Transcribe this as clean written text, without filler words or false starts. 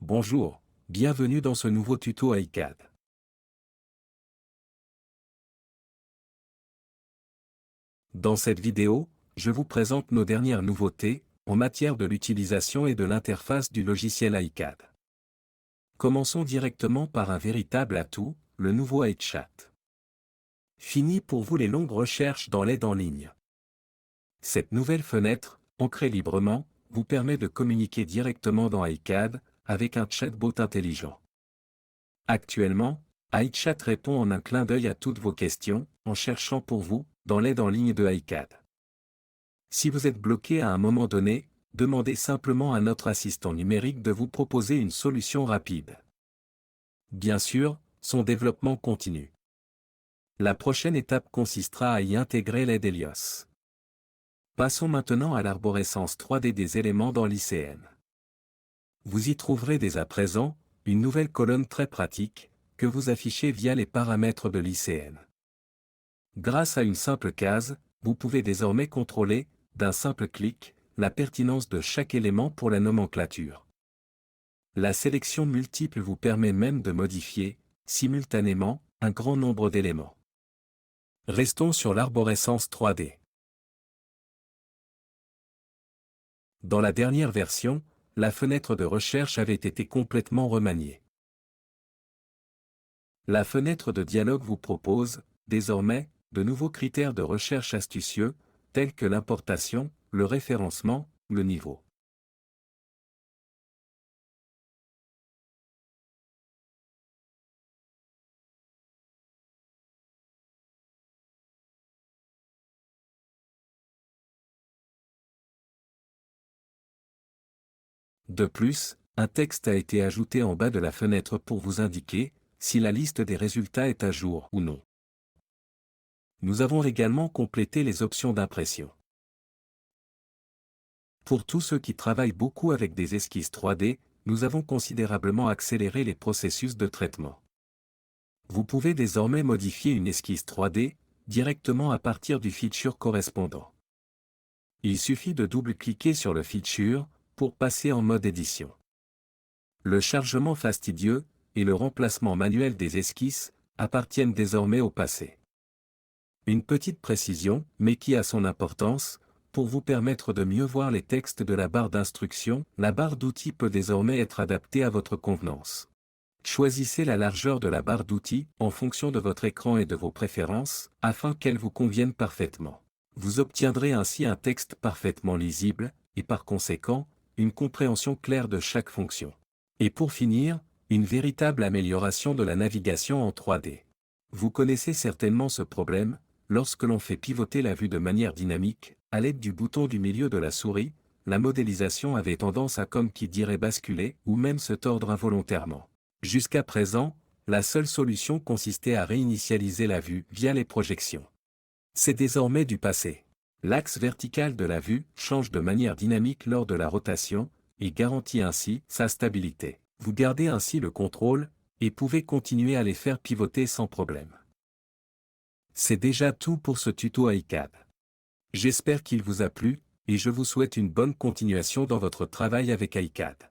Bonjour, bienvenue dans ce nouveau tuto iCAD. Dans cette vidéo, je vous présente nos dernières nouveautés en matière de l'utilisation et de l'interface du logiciel iCAD. Commençons directement par un véritable atout, le nouveau iChat. Fini pour vous les longues recherches dans l'aide en ligne. Cette nouvelle fenêtre, ancrée librement, vous permet de communiquer directement dans iCAD, avec un chatbot intelligent. Actuellement, iChat répond en un clin d'œil à toutes vos questions, en cherchant pour vous, dans l'aide en ligne de iCAD. Si vous êtes bloqué à un moment donné, demandez simplement à notre assistant numérique de vous proposer une solution rapide. Bien sûr, son développement continue. La prochaine étape consistera à y intégrer l'aide Helios. Passons maintenant à l'arborescence 3D des éléments dans l'ICN. Vous y trouverez dès à présent une nouvelle colonne très pratique que vous affichez via les paramètres de l'ICN. Grâce à une simple case, vous pouvez désormais contrôler, d'un simple clic, la pertinence de chaque élément pour la nomenclature. La sélection multiple vous permet même de modifier, simultanément, un grand nombre d'éléments. Restons sur l'arborescence 3D. Dans la dernière version, la fenêtre de recherche avait été complètement remaniée. La fenêtre de dialogue vous propose, désormais, de nouveaux critères de recherche astucieux, tels que l'importation, le référencement, le niveau. De plus, un texte a été ajouté en bas de la fenêtre pour vous indiquer si la liste des résultats est à jour ou non. Nous avons également complété les options d'impression. Pour tous ceux qui travaillent beaucoup avec des esquisses 3D, nous avons considérablement accéléré les processus de traitement. Vous pouvez désormais modifier une esquisse 3D directement à partir du feature correspondant. Il suffit de double-cliquer sur le feature pour passer en mode édition. Le chargement fastidieux et le remplacement manuel des esquisses appartiennent désormais au passé. Une petite précision, mais qui a son importance, pour vous permettre de mieux voir les textes de la barre d'instructions, la barre d'outils peut désormais être adaptée à votre convenance. Choisissez la largeur de la barre d'outils en fonction de votre écran et de vos préférences, afin qu'elle vous convienne parfaitement. Vous obtiendrez ainsi un texte parfaitement lisible, et par conséquent, une compréhension claire de chaque fonction. Et pour finir, une véritable amélioration de la navigation en 3D. Vous connaissez certainement ce problème, lorsque l'on fait pivoter la vue de manière dynamique, à l'aide du bouton du milieu de la souris, la modélisation avait tendance à comme qui dirait basculer, ou même se tordre involontairement. Jusqu'à présent, la seule solution consistait à réinitialiser la vue via les projections. C'est désormais du passé. L'axe vertical de la vue change de manière dynamique lors de la rotation, et garantit ainsi sa stabilité. Vous gardez ainsi le contrôle, et pouvez continuer à les faire pivoter sans problème. C'est déjà tout pour ce tuto iCAD. J'espère qu'il vous a plu, et je vous souhaite une bonne continuation dans votre travail avec iCAD.